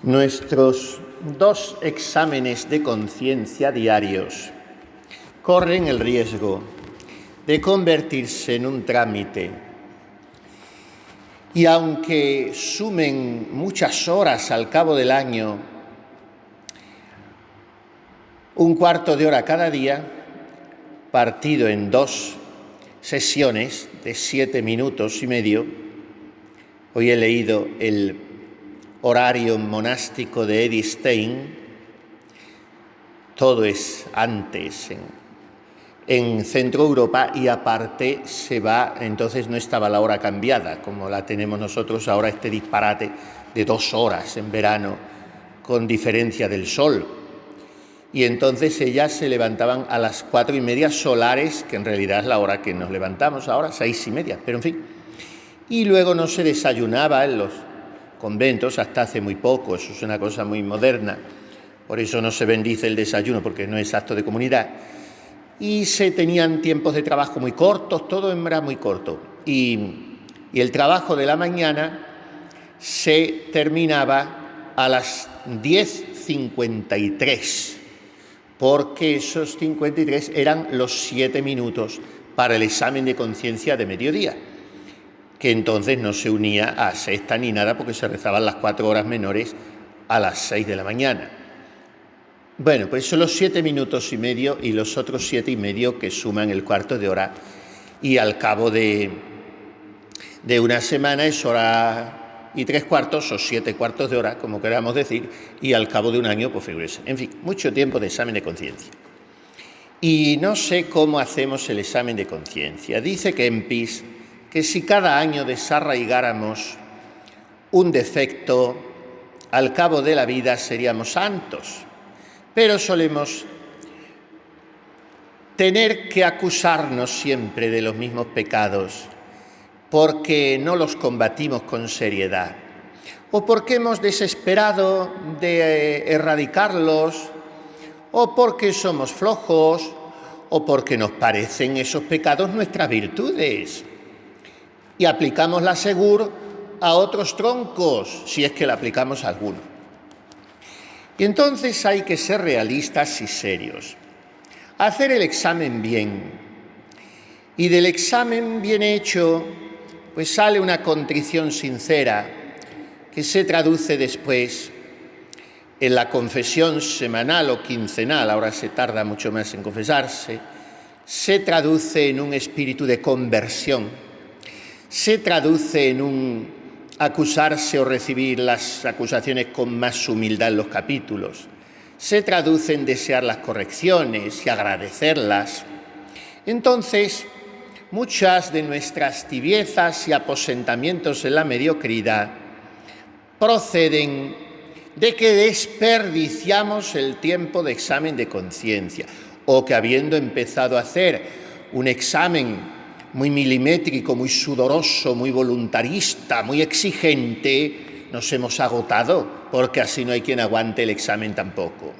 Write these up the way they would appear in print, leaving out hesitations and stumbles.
Nuestros 2 exámenes de conciencia diarios corren el riesgo de convertirse en un trámite. Y aunque sumen muchas horas al cabo del año, un cuarto de hora cada día, partido en 2 sesiones de 7 minutos y medio. Hoy he leído el horario monástico de Edith Stein. Todo es antes en Centro Europa y aparte se va, entonces no estaba la hora cambiada como la tenemos nosotros ahora, este disparate de 2 horas en verano con diferencia del sol. Y entonces ellas se levantaban a las 4:30 solares, que en realidad es la hora que nos levantamos ahora, 6:30, pero en fin. Y luego no se desayunaba en los conventos hasta hace muy poco, eso es una cosa muy moderna, por eso no se bendice el desayuno, porque no es acto de comunidad. Y se tenían tiempos de trabajo muy cortos, todo era muy corto. Y el trabajo de la mañana se terminaba a las 10:53, porque esos 53 eran los 7 minutos para el examen de conciencia de mediodía, que entonces no se unía a sexta ni nada porque se rezaban las 4 horas menores a las 6 de la mañana. Bueno, pues son los 7 minutos y medio y los otros 7 y medio que suman el cuarto de hora, y al cabo de una semana es 1:03 o 7 cuartos de hora, como queramos decir, y al cabo de un año, pues figúrese. En fin, mucho tiempo de examen de conciencia. Y no sé cómo hacemos el examen de conciencia. Dice Kempis que si cada año desarraigáramos un defecto, al cabo de la vida seríamos santos. Pero solemos tener que acusarnos siempre de los mismos pecados porque no los combatimos con seriedad, o porque hemos desesperado de erradicarlos, o porque somos flojos, o porque nos parecen esos pecados nuestras virtudes. Y aplicamos la segur a otros troncos, si es que la aplicamos a alguno. Y entonces hay que ser realistas y serios. Hacer el examen bien. Y del examen bien hecho, pues sale una contrición sincera que se traduce después en la confesión semanal o quincenal, ahora se tarda mucho más en confesarse, se traduce en un espíritu de conversión, se traduce en un acusarse o recibir las acusaciones con más humildad en los capítulos, se traduce en desear las correcciones y agradecerlas. Entonces, muchas de nuestras tibiezas y aposentamientos en la mediocridad proceden de que desperdiciamos el tiempo de examen de conciencia, o que habiendo empezado a hacer un examen muy milimétrico, muy sudoroso, muy voluntarista, muy exigente, nos hemos agotado, porque así no hay quien aguante el examen tampoco.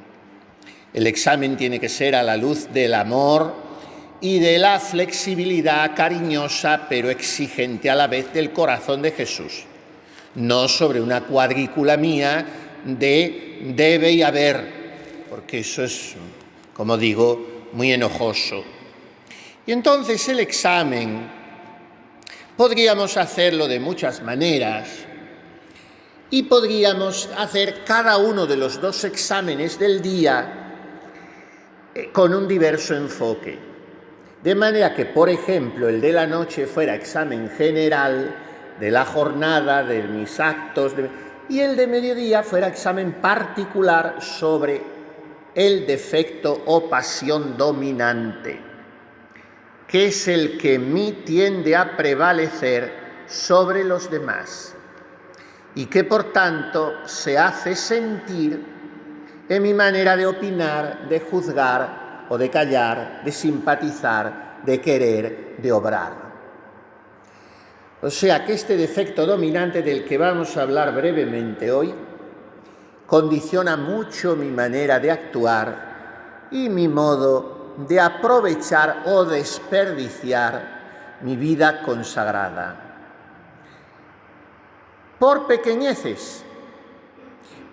El examen tiene que ser a la luz del amor y de la flexibilidad cariñosa, pero exigente a la vez, del corazón de Jesús. No sobre una cuadrícula mía de debe y haber, porque eso es, como digo, muy enojoso. Y entonces el examen podríamos hacerlo de muchas maneras y podríamos hacer cada uno de los 2 exámenes del día con un diverso enfoque. De manera que, por ejemplo, el de la noche fuera examen general de la jornada, de mis actos, y el de mediodía fuera examen particular sobre el defecto o pasión dominante, que es el que en mí tiende a prevalecer sobre los demás y que por tanto se hace sentir en mi manera de opinar, de juzgar o de callar, de simpatizar, de querer, de obrar. O sea que este defecto dominante del que vamos a hablar brevemente hoy condiciona mucho mi manera de actuar y mi modo de aprovechar o desperdiciar mi vida consagrada. Por pequeñeces,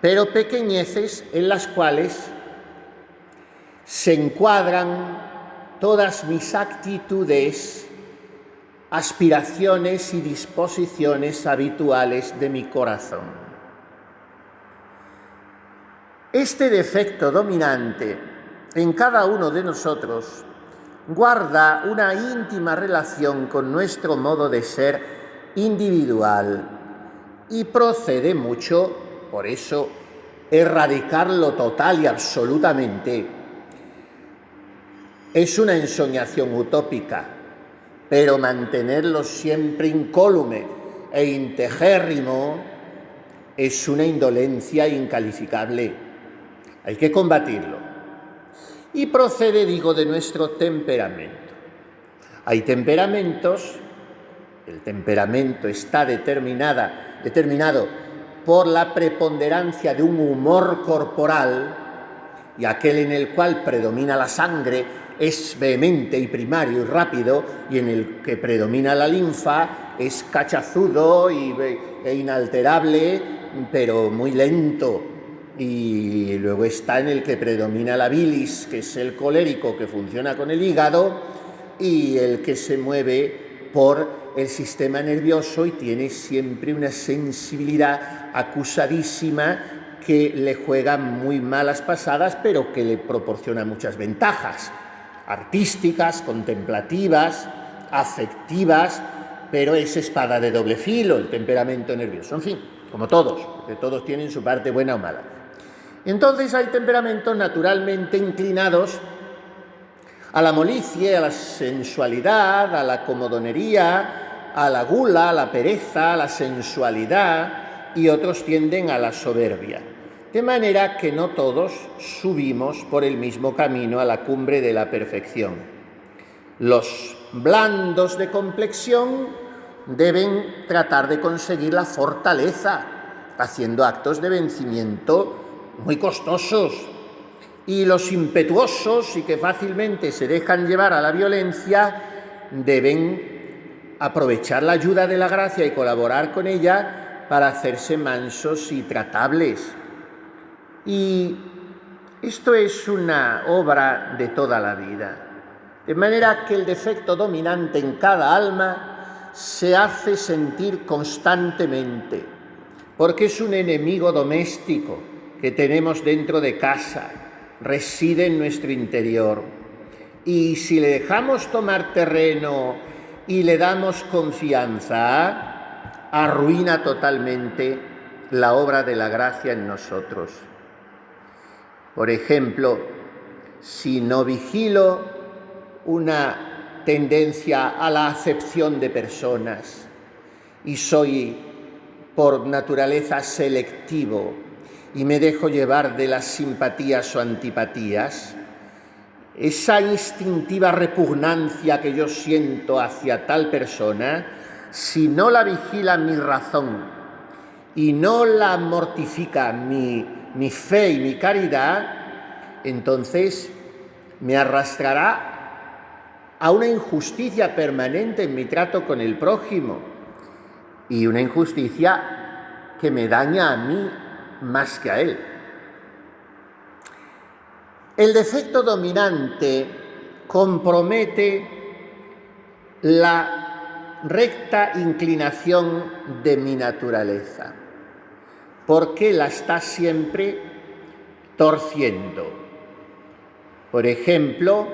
pero pequeñeces en las cuales se encuadran todas mis actitudes, aspiraciones y disposiciones habituales de mi corazón. Este defecto dominante en cada uno de nosotros guarda una íntima relación con nuestro modo de ser individual y procede mucho, por eso, erradicarlo total y absolutamente es una ensoñación utópica, pero mantenerlo siempre incólume e integérrimo es una indolencia incalificable. Hay que combatirlo. Y procede, digo, de nuestro temperamento. Hay temperamentos, el temperamento está determinado por la preponderancia de un humor corporal, y aquel en el cual predomina la sangre es vehemente y primario y rápido, y en el que predomina la linfa es cachazudo e inalterable, pero muy lento. Y luego está en el que predomina la bilis, que es el colérico, que funciona con el hígado, y el que se mueve por el sistema nervioso y tiene siempre una sensibilidad acusadísima que le juega muy malas pasadas, pero que le proporciona muchas ventajas artísticas, contemplativas, afectivas, pero es espada de doble filo el temperamento nervioso. En fin, como todos, porque todos tienen su parte buena o mala. Entonces hay temperamentos naturalmente inclinados a la molicie, a la sensualidad, a la comodonería, a la gula, a la pereza, a la sensualidad, y otros tienden a la soberbia. De manera que no todos subimos por el mismo camino a la cumbre de la perfección. Los blandos de complexión deben tratar de conseguir la fortaleza, haciendo actos de vencimiento muy costosos, y los impetuosos y que fácilmente se dejan llevar a la violencia deben aprovechar la ayuda de la gracia y colaborar con ella para hacerse mansos y tratables. Y esto es una obra de toda la vida, de manera que el defecto dominante en cada alma se hace sentir constantemente, porque es un enemigo doméstico que tenemos dentro de casa, reside en nuestro interior. Y si le dejamos tomar terreno y le damos confianza, arruina totalmente la obra de la gracia en nosotros. Por ejemplo, si no vigilo una tendencia a la acepción de personas y soy por naturaleza selectivo y me dejo llevar de las simpatías o antipatías, esa instintiva repugnancia que yo siento hacia tal persona, si no la vigila mi razón y no la mortifica mi fe y mi caridad, entonces me arrastrará a una injusticia permanente en mi trato con el prójimo, y una injusticia que me daña a mí más que a él. El defecto dominante compromete la recta inclinación de mi naturaleza, porque la está siempre torciendo. Por ejemplo,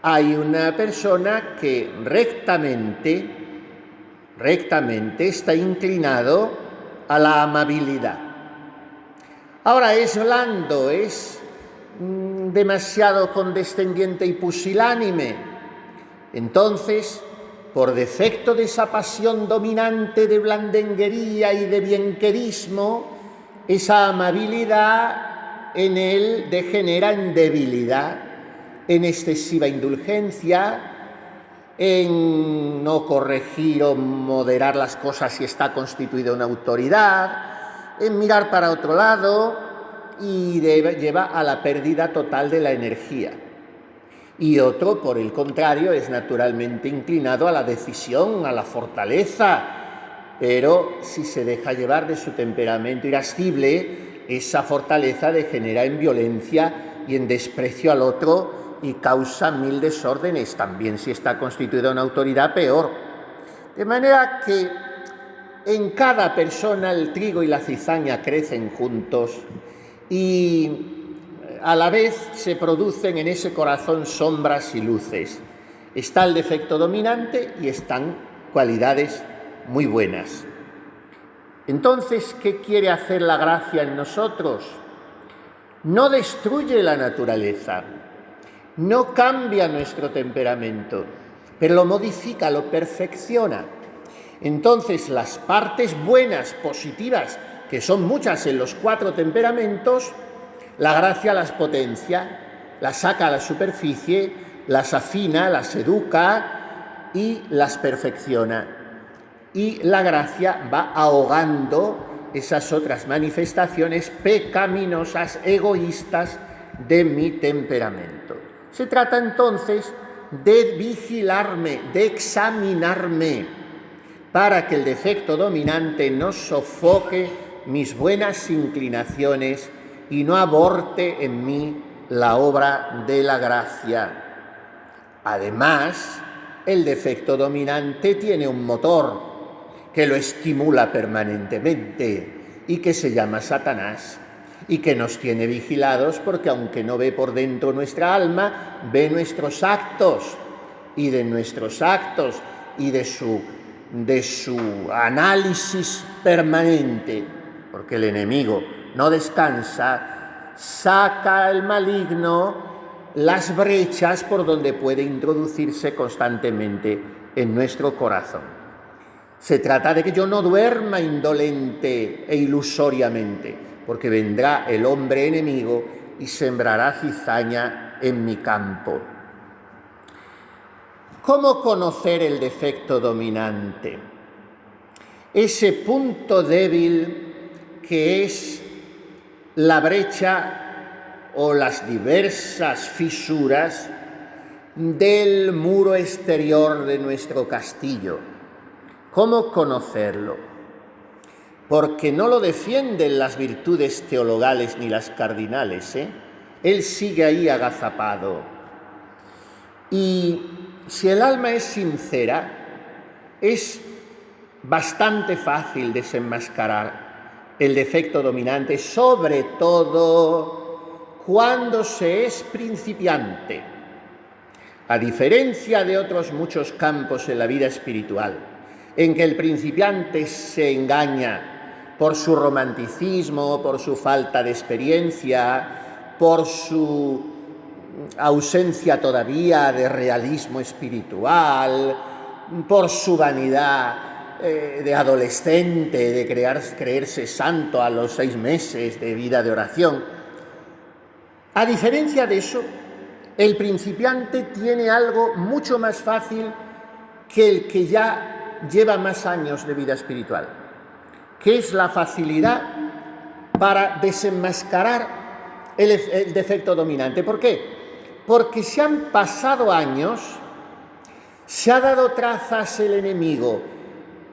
hay una persona que rectamente está inclinado a la amabilidad. Ahora es blando, es demasiado condescendiente y pusilánime. Entonces, por defecto de esa pasión dominante de blandenguería y de bienquerismo, esa amabilidad en él degenera en debilidad, en excesiva indulgencia, en no corregir o moderar las cosas si está constituida una autoridad, en mirar para otro lado, y lleva a la pérdida total de la energía. Y otro, por el contrario, es naturalmente inclinado a la decisión, a la fortaleza, pero si se deja llevar de su temperamento irascible, esa fortaleza degenera en violencia y en desprecio al otro y causa 1000 desórdenes. También si está constituida una autoridad, peor. De manera que en cada persona el trigo y la cizaña crecen juntos y a la vez se producen en ese corazón sombras y luces. Está el defecto dominante y están cualidades muy buenas. Entonces, ¿qué quiere hacer la gracia en nosotros? No destruye la naturaleza, no cambia nuestro temperamento, pero lo modifica, lo perfecciona. Entonces, las partes buenas, positivas, que son muchas en los 4 temperamentos, la gracia las potencia, las saca a la superficie, las afina, las educa y las perfecciona. Y la gracia va ahogando esas otras manifestaciones pecaminosas, egoístas de mi temperamento. Se trata entonces de vigilarme, de examinarme, para que el defecto dominante no sofoque mis buenas inclinaciones y no aborte en mí la obra de la gracia. Además, el defecto dominante tiene un motor que lo estimula permanentemente y que se llama Satanás y que nos tiene vigilados porque aunque no ve por dentro nuestra alma, ve nuestros actos y de nuestros actos y de su análisis permanente, porque el enemigo no descansa, saca el maligno las brechas por donde puede introducirse constantemente en nuestro corazón. Se trata de que yo no duerma indolente e ilusoriamente, porque vendrá el hombre enemigo y sembrará cizaña en mi campo. ¿Cómo conocer el defecto dominante? Ese punto débil que es la brecha o las diversas fisuras del muro exterior de nuestro castillo. ¿Cómo conocerlo? Porque no lo defienden las virtudes teologales ni las cardinales, Él sigue ahí agazapado. Y si el alma es sincera, es bastante fácil desenmascarar el defecto dominante, sobre todo cuando se es principiante. A diferencia de otros muchos campos en la vida espiritual, en que el principiante se engaña por su romanticismo, por su falta de experiencia, por su ausencia todavía de realismo espiritual, por su vanidad de adolescente, de creerse santo a los 6 meses de vida de oración. A diferencia de eso, el principiante tiene algo mucho más fácil que el que ya lleva más años de vida espiritual, que es la facilidad para desenmascarar el defecto dominante. ¿Por qué? Porque se han pasado años, se ha dado trazas el enemigo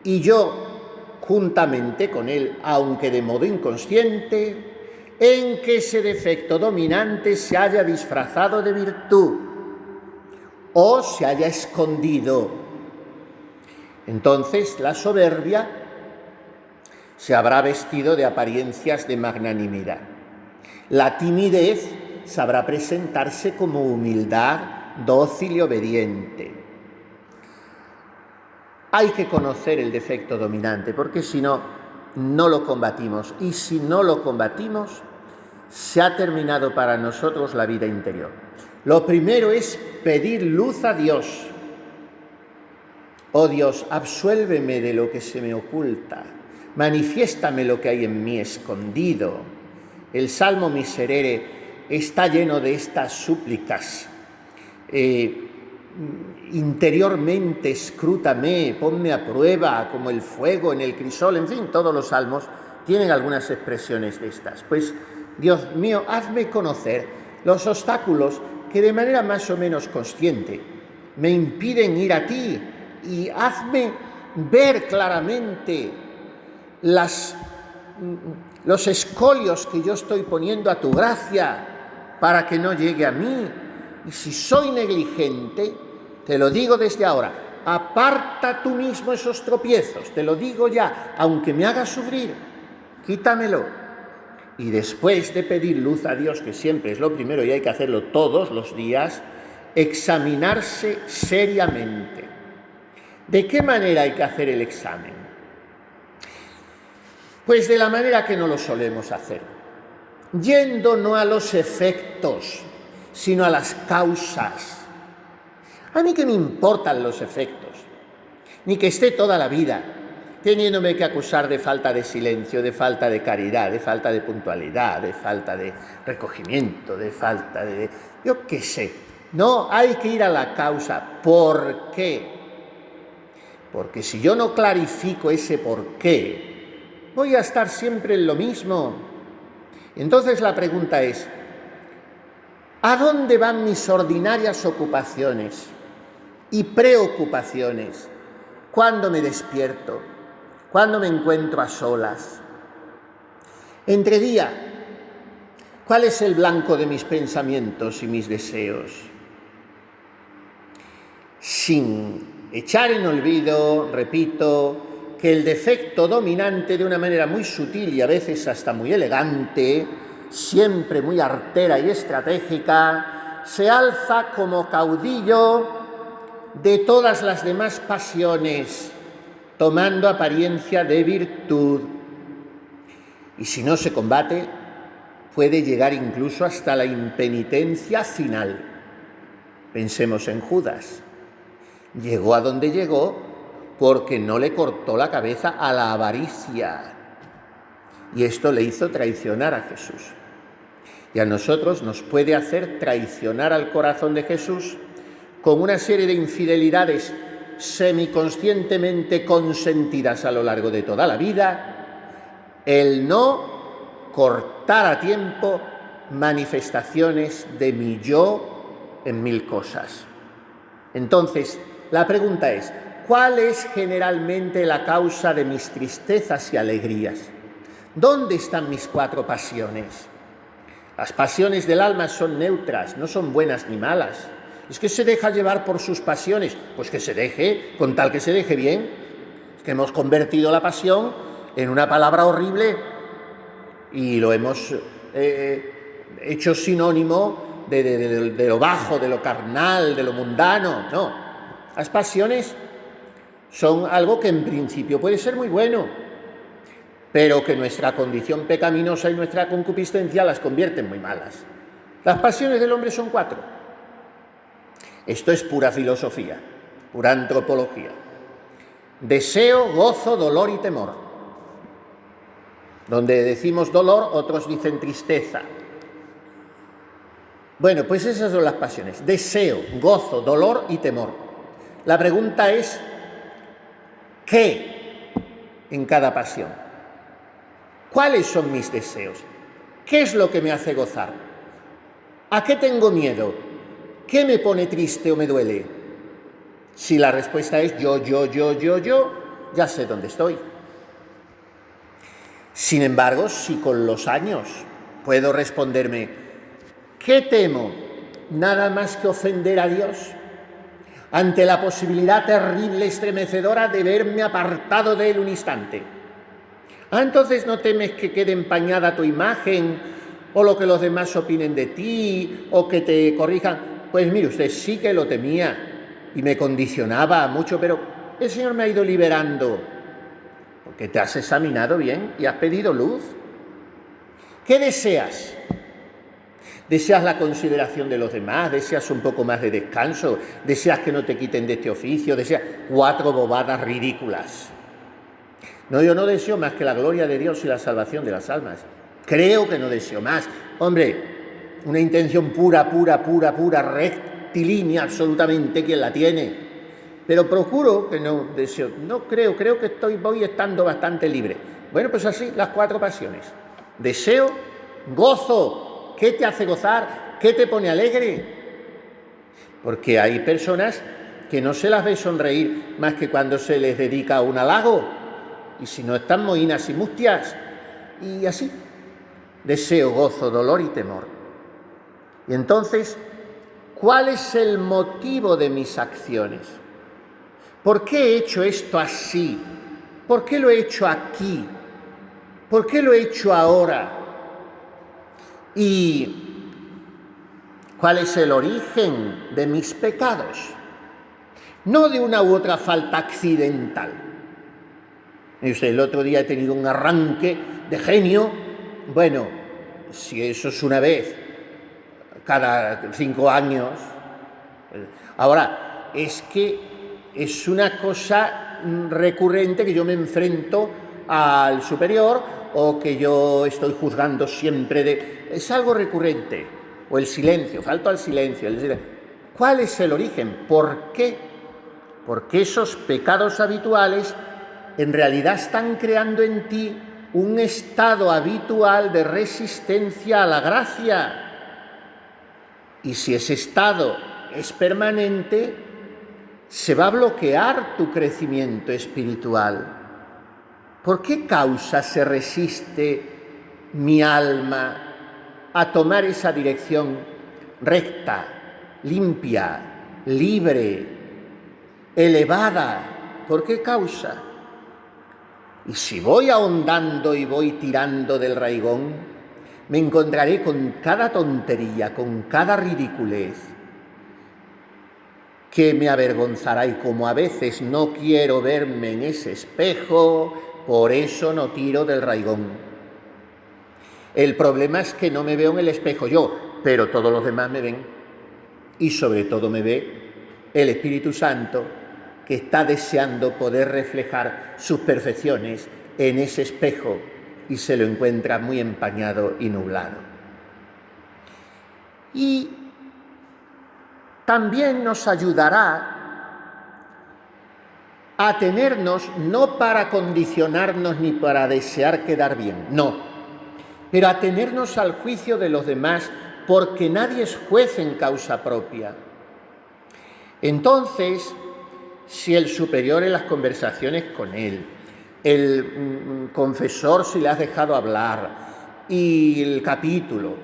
y yo, juntamente con él, aunque de modo inconsciente, en que ese defecto dominante se haya disfrazado de virtud o se haya escondido. Entonces la soberbia se habrá vestido de apariencias de magnanimidad. La timidez sabrá presentarse como humildad, dócil y obediente. Hay que conocer el defecto dominante, porque si no, no lo combatimos. Y si no lo combatimos, se ha terminado para nosotros la vida interior. Lo primero es pedir luz a Dios. Oh Dios, absuélveme de lo que se me oculta, manifiéstame lo que hay en mí escondido. El Salmo Miserere está lleno de estas súplicas. Interiormente escrútame, ponme a prueba como el fuego en el crisol. En fin, todos los salmos tienen algunas expresiones de estas. Pues, Dios mío, hazme conocer los obstáculos que de manera más o menos consciente me impiden ir a ti, y hazme ver claramente los escolios que yo estoy poniendo a tu gracia para que no llegue a mí. Y si soy negligente, te lo digo desde ahora, aparta tú mismo esos tropiezos, te lo digo ya, aunque me hagas sufrir, quítamelo. Y después de pedir luz a Dios, que siempre es lo primero y hay que hacerlo todos los días, examinarse seriamente. ¿De qué manera hay que hacer el examen? Pues de la manera que no lo solemos hacer, yendo no a los efectos, sino a las causas. A mí qué me importan los efectos, ni que esté toda la vida teniéndome que acusar de falta de silencio, de falta de caridad, de falta de puntualidad, de falta de recogimiento, de falta de... yo qué sé. No, hay que ir a la causa. ¿Por qué? Porque si yo no clarifico ese por qué, voy a estar siempre en lo mismo. Entonces la pregunta es, ¿a dónde van mis ordinarias ocupaciones y preocupaciones cuando me despierto, cuando me encuentro a solas? Entre día, ¿cuál es el blanco de mis pensamientos y mis deseos? Sin echar en olvido, repito, que el defecto dominante, de una manera muy sutil y a veces hasta muy elegante, siempre muy artera y estratégica, se alza como caudillo de todas las demás pasiones, tomando apariencia de virtud. Y si no se combate, puede llegar incluso hasta la impenitencia final. Pensemos en Judas. Llegó a donde llegó porque no le cortó la cabeza a la avaricia. Y esto le hizo traicionar a Jesús. Y a nosotros nos puede hacer traicionar al corazón de Jesús con una serie de infidelidades semiconscientemente consentidas a lo largo de toda la vida, el no cortar a tiempo manifestaciones de mi yo en mil cosas. Entonces, la pregunta es, ¿cuál es generalmente la causa de mis tristezas y alegrías? ¿Dónde están mis 4 pasiones? Las pasiones del alma son neutras, no son buenas ni malas. Es que se deja llevar por sus pasiones, pues que se deje, con tal que se deje bien. Es que hemos convertido la pasión en una palabra horrible y lo hemos hecho sinónimo de lo bajo, de lo carnal, de lo mundano. No, las pasiones son algo que en principio puede ser muy bueno, pero que nuestra condición pecaminosa y nuestra concupiscencia las convierte en muy malas. Las pasiones del hombre son 4. Esto es pura filosofía, pura antropología. Deseo, gozo, dolor y temor. Donde decimos dolor, otros dicen tristeza. Bueno, pues esas son las pasiones. Deseo, gozo, dolor y temor. La pregunta es, ¿qué en cada pasión? ¿Cuáles son mis deseos? ¿Qué es lo que me hace gozar? ¿A qué tengo miedo? ¿Qué me pone triste o me duele? Si la respuesta es yo, ya sé dónde estoy. Sin embargo, si con los años puedo responderme, ¿qué temo? Nada más que ofender a Dios, ante la posibilidad terrible, estremecedora de verme apartado de Él un instante. Entonces no temes que quede empañada tu imagen, o lo que los demás opinen de ti, o que te corrijan. Pues mire usted, sí que lo temía y me condicionaba mucho, pero el Señor me ha ido liberando, porque te has examinado bien y has pedido luz. ¿Qué deseas? ¿Deseas la consideración de los demás? ¿Deseas un poco más de descanso? ¿Deseas que no te quiten de este oficio? ¿Deseas 4 bobadas ridículas? No, yo no deseo más que la gloria de Dios y la salvación de las almas. Creo que no deseo más. Hombre, una intención pura, rectilínea absolutamente, ¿quién la tiene? Pero procuro que no deseo, no creo que voy estando bastante libre. Bueno, pues así, las 4 pasiones. Deseo, gozo. ¿Qué te hace gozar? ¿Qué te pone alegre? Porque hay personas que no se las ve sonreír más que cuando se les dedica un halago, y si no están mohinas y mustias, y así, deseo, gozo, dolor y temor. Y entonces, ¿cuál es el motivo de mis acciones? ¿Por qué he hecho esto así? ¿Por qué lo he hecho aquí? ¿Por qué lo he hecho ahora? ¿Y cuál es el origen de mis pecados? No de una u otra falta accidental. Y usted, el otro día he tenido un arranque de genio. Bueno, si eso es una vez cada 5 años. Ahora, es que es una cosa recurrente que yo me enfrento al superior o que yo estoy juzgando siempre es algo recurrente. O el silencio, falto al silencio. ¿Cuál es el origen? ¿Por qué? Porque esos pecados habituales en realidad están creando en ti un estado habitual de resistencia a la gracia. Y si ese estado es permanente, se va a bloquear tu crecimiento espiritual. ¿Por qué causa se resiste mi alma a tomar esa dirección recta, limpia, libre, elevada? ¿Por qué causa? Y si voy ahondando y voy tirando del raigón, me encontraré con cada tontería, con cada ridiculez, que me avergonzará, y como a veces no quiero verme en ese espejo, por eso no tiro del raigón. El problema es que no me veo en el espejo yo, pero todos los demás me ven, y sobre todo me ve el Espíritu Santo, que está deseando poder reflejar sus perfecciones en ese espejo y se lo encuentra muy empañado y nublado. Y también nos ayudará a tenernos, no para condicionarnos ni para desear quedar bien, no, pero a tenernos al juicio de los demás, porque nadie es juez en causa propia. Entonces, si el superior en las conversaciones con él, el confesor si le has dejado hablar y el capítulo,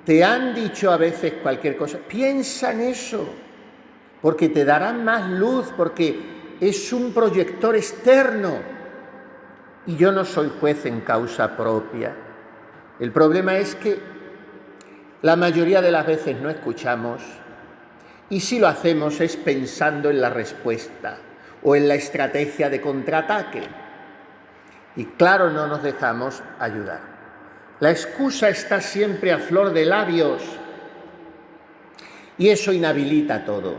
te han dicho a veces cualquier cosa, piensa en eso, porque te darán más luz, porque es un proyector externo y yo no soy juez en causa propia. El problema es que la mayoría de las veces no escuchamos, y si lo hacemos es pensando en la respuesta o en la estrategia de contraataque. Y claro, no nos dejamos ayudar. La excusa está siempre a flor de labios y eso inhabilita todo.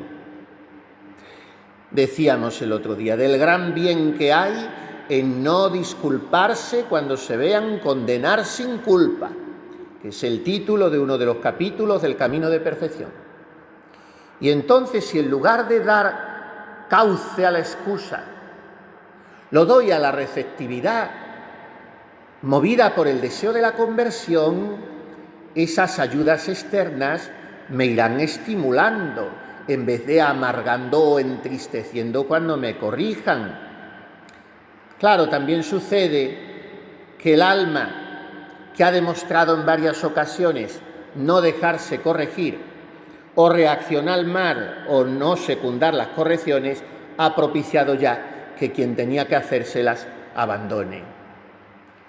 Decíamos el otro día, del gran bien que hay en no disculparse cuando se vean condenar sin culpa, que es el título de uno de los capítulos del Camino de Perfección. Y entonces, si en lugar de dar cauce a la excusa, lo doy a la receptividad, movida por el deseo de la conversión, esas ayudas externas me irán estimulando, en vez de amargando o entristeciendo cuando me corrijan. Claro, también sucede que el alma, que ha demostrado en varias ocasiones no dejarse corregir, o reaccionar mal o no secundar las correcciones, ha propiciado ya que quien tenía que hacérselas abandone.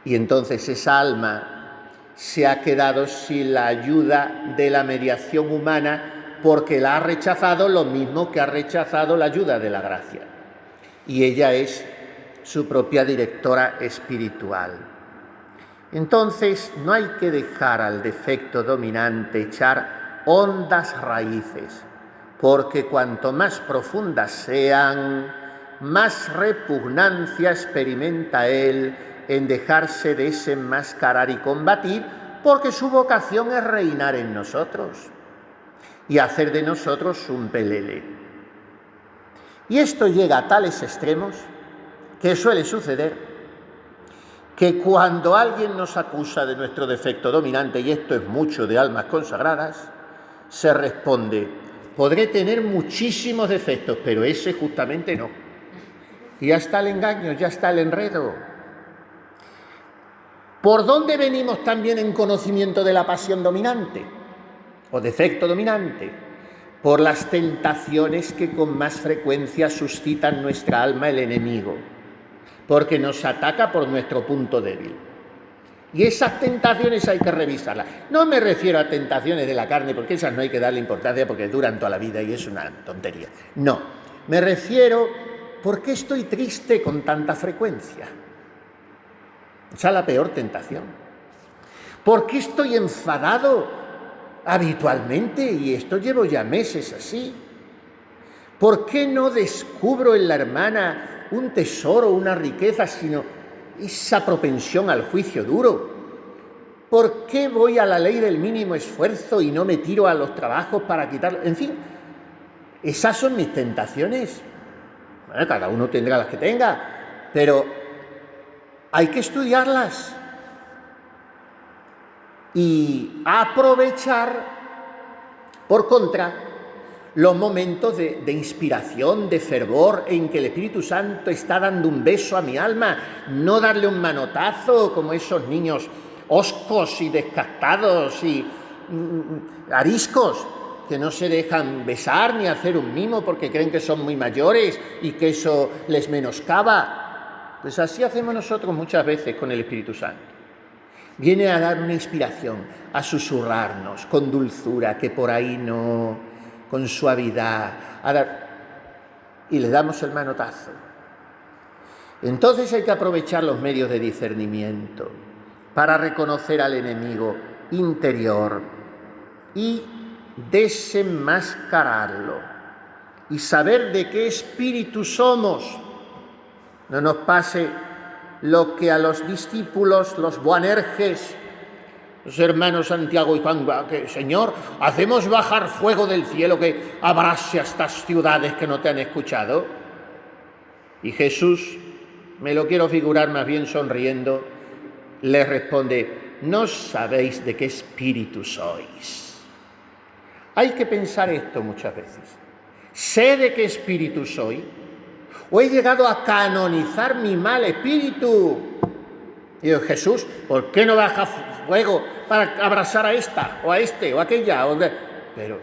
Y entonces esa alma se ha quedado sin la ayuda de la mediación humana porque la ha rechazado lo mismo que ha rechazado la ayuda de la gracia. Y ella es su propia directora espiritual. Entonces no hay que dejar al defecto dominante echar hondas raíces, porque cuanto más profundas sean, más repugnancia experimenta él en dejarse desenmascarar y combatir, porque su vocación es reinar en nosotros y hacer de nosotros un pelele. Y esto llega a tales extremos que suele suceder que cuando alguien nos acusa de nuestro defecto dominante, y esto es mucho de almas consagradas, se responde, Podré tener muchísimos defectos, pero ese justamente no. Y ya está el engaño, ya está el enredo. ¿Por dónde venimos también en conocimiento de la pasión dominante o defecto dominante? Por las tentaciones que con más frecuencia suscitan nuestra alma el enemigo, porque nos ataca por nuestro punto débil. Y esas tentaciones hay que revisarlas. No me refiero a tentaciones de la carne, porque esas no hay que darle importancia porque duran toda la vida y es una tontería. No, me refiero, ¿por qué estoy triste con tanta frecuencia? Esa es la peor tentación. ¿Por qué estoy enfadado habitualmente? Y esto llevo ya meses así. ¿Por qué no descubro en la hermana un tesoro, una riqueza, sino esa propensión al juicio duro? ¿Por qué voy a la ley del mínimo esfuerzo y no me tiro a los trabajos para quitarlo? En fin, esas son mis tentaciones. Bueno, cada uno tendrá las que tenga, pero hay que estudiarlas y aprovechar, por contra, los momentos de inspiración, de fervor, en que el Espíritu Santo está dando un beso a mi alma, no darle un manotazo como esos niños hoscos y descastados y ariscos, que no se dejan besar ni hacer un mimo porque creen que son muy mayores y que eso les menoscaba. Pues así hacemos nosotros muchas veces con el Espíritu Santo. Viene a dar una inspiración, a susurrarnos con dulzura, que por ahí no, con suavidad, y le damos el manotazo. Entonces hay que aprovechar los medios de discernimiento para reconocer al enemigo interior y desenmascararlo y saber de qué espíritu somos. No nos pase lo que a los discípulos, los Boanerges, los hermanos Santiago y Juan, que Señor, hacemos bajar fuego del cielo que abrase a estas ciudades que no te han escuchado. Y Jesús, me lo quiero figurar más bien sonriendo, les responde: no sabéis de qué espíritu sois. Hay que pensar esto muchas veces. ¿Sé de qué espíritu soy? ¿O he llegado a canonizar mi mal espíritu? Y digo, Jesús, ¿por qué no baja fuego para abrazar a esta, o a este, o a aquella? Pero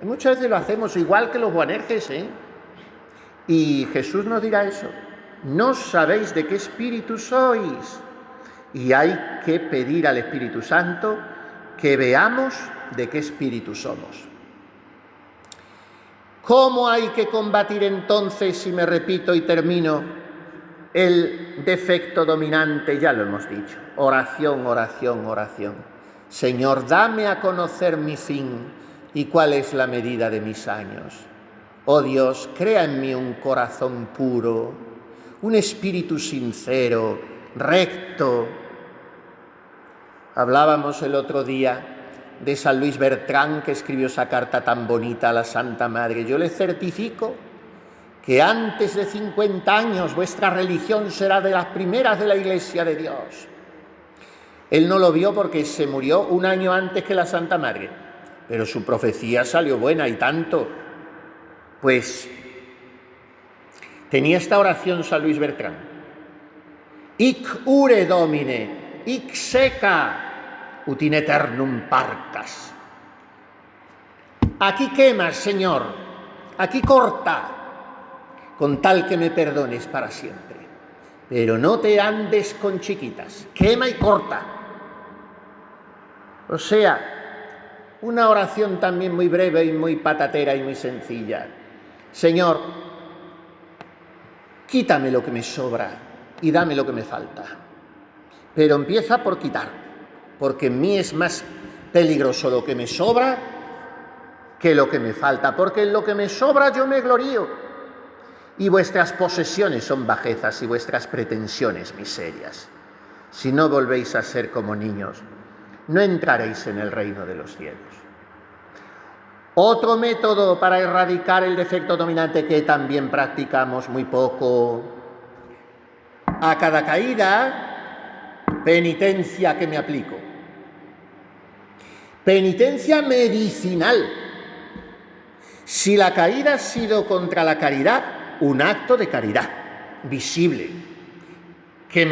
muchas veces lo hacemos igual que los Boanerges, ¿eh? Y Jesús nos dirá eso. No sabéis de qué espíritu sois. Y hay que pedir al Espíritu Santo que veamos de qué espíritu somos. ¿Cómo hay que combatir entonces, si me repito y termino, el defecto dominante? Ya lo hemos dicho. Oración, oración, oración. Señor, dame a conocer mi fin y cuál es la medida de mis años. Oh Dios, crea en mí un corazón puro, un espíritu sincero, recto. Hablábamos el otro día de San Luis Bertrán, que escribió esa carta tan bonita a la Santa Madre. Yo le certifico que antes de 50 años vuestra religión será de las primeras de la Iglesia de Dios. Él no lo vio porque se murió un año antes que la Santa Madre, pero su profecía salió buena y tanto. Pues tenía esta oración San Luis Bertrán: Hic ure Domine, hic seca, ut in eternum parcas. Aquí quemas, Señor, aquí corta, con tal que me perdones para siempre. Pero no te andes con chiquitas, quema y corta. O sea, una oración también muy breve y muy patatera y muy sencilla. Señor, quítame lo que me sobra y dame lo que me falta. Pero empieza por quitar, porque en mí es más peligroso lo que me sobra que lo que me falta, porque en lo que me sobra yo me glorío, y vuestras posesiones son bajezas y vuestras pretensiones miserias. Si no volvéis a ser como niños, no entraréis en el reino de los cielos. Otro método para erradicar el defecto dominante que también practicamos muy poco: a cada caída, penitencia que me aplico. Penitencia medicinal. Si la caída ha sido contra la caridad, un acto de caridad, visible, que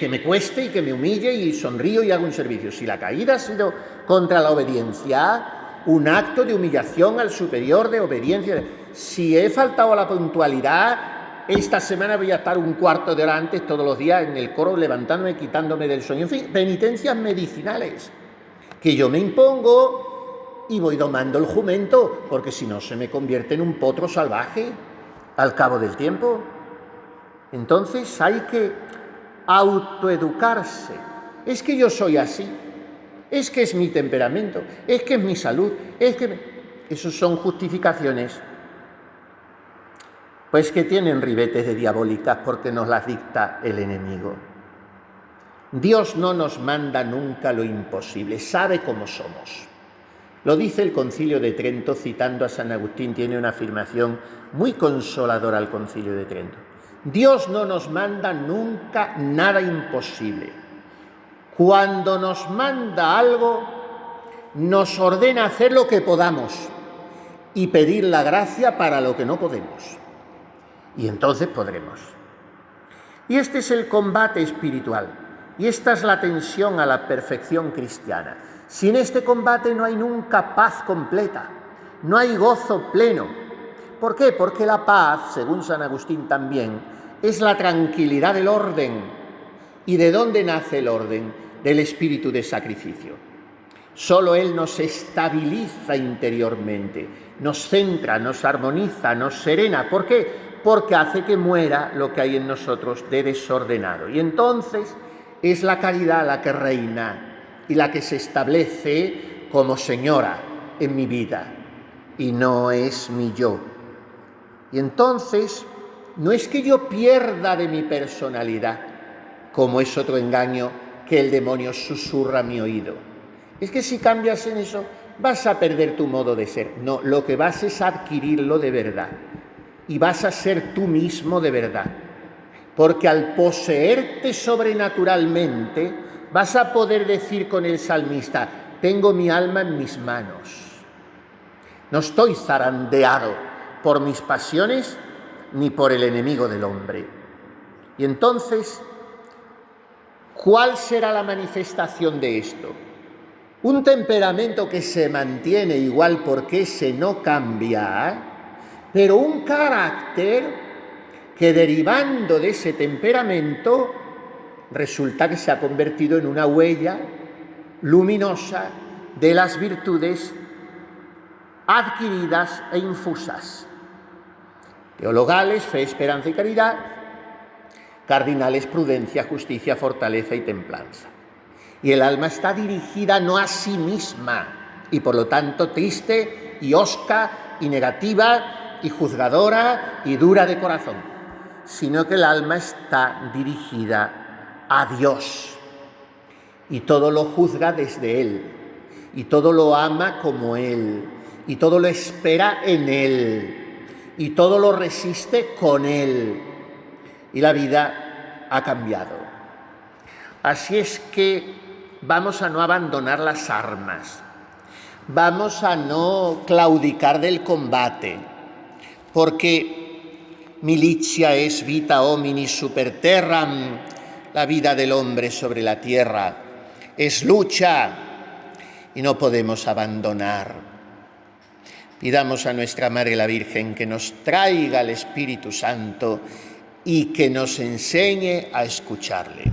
me cueste y que me humille y sonrío y hago un servicio. Si la caída ha sido contra la obediencia, un acto de humillación al superior, de obediencia. Si he faltado a la puntualidad, esta semana voy a estar un cuarto de hora antes todos los días en el coro, levantándome, quitándome del sueño. En fin, penitencias medicinales que yo me impongo y voy domando el jumento, porque si no se me convierte en un potro salvaje al cabo del tiempo. Entonces hay que autoeducarse. Es que yo soy así, es que es mi temperamento, es que es mi salud, es que... Esos son justificaciones, pues que tienen ribetes de diabólicas porque nos las dicta el enemigo. Dios no nos manda nunca lo imposible, sabe cómo somos. Lo dice el Concilio de Trento, citando a San Agustín, tiene una afirmación muy consoladora al Concilio de Trento. Dios no nos manda nunca nada imposible. Cuando nos manda algo, nos ordena hacer lo que podamos y pedir la gracia para lo que no podemos. Y entonces podremos. Y este es el combate espiritual. Y esta es la tensión a la perfección cristiana. Sin este combate no hay nunca paz completa, no hay gozo pleno. ¿Por qué? Porque la paz, según San Agustín también, es la tranquilidad del orden. ¿Y de dónde nace el orden? Del espíritu de sacrificio. Solo Él nos estabiliza interiormente, nos centra, nos armoniza, nos serena. ¿Por qué? Porque hace que muera lo que hay en nosotros de desordenado. Y entonces es la caridad la que reina y la que se establece como señora en mi vida, y no es mi yo. Y entonces no es que yo pierda de mi personalidad, como es otro engaño que el demonio susurra a mi oído. Es que si cambias en eso, vas a perder tu modo de ser. No, lo que vas es adquirirlo de verdad. Y vas a ser tú mismo de verdad. Porque al poseerte sobrenaturalmente, vas a poder decir con el salmista, tengo mi alma en mis manos. No estoy zarandeado por mis pasiones ni por el enemigo del hombre. Y entonces, ¿cuál será la manifestación de esto? Un temperamento que se mantiene igual porque ese no cambia, pero un carácter que derivando de ese temperamento resulta que se ha convertido en una huella luminosa de las virtudes adquiridas e infusas. Teologales, fe, esperanza y caridad. Cardinales, prudencia, justicia, fortaleza y templanza. Y el alma está dirigida no a sí misma, y por lo tanto triste y hosca y negativa y juzgadora y dura de corazón, sino que el alma está dirigida a Dios, y todo lo juzga desde Él, y todo lo ama como Él, y todo lo espera en Él, y todo lo resiste con Él, y la vida ha cambiado. Así es que vamos a no abandonar las armas, vamos a no claudicar del combate, porque militia es vita homini super terram, la vida del hombre sobre la tierra es lucha y no podemos abandonar. Pidamos a nuestra Madre la Virgen que nos traiga el Espíritu Santo y que nos enseñe a escucharle.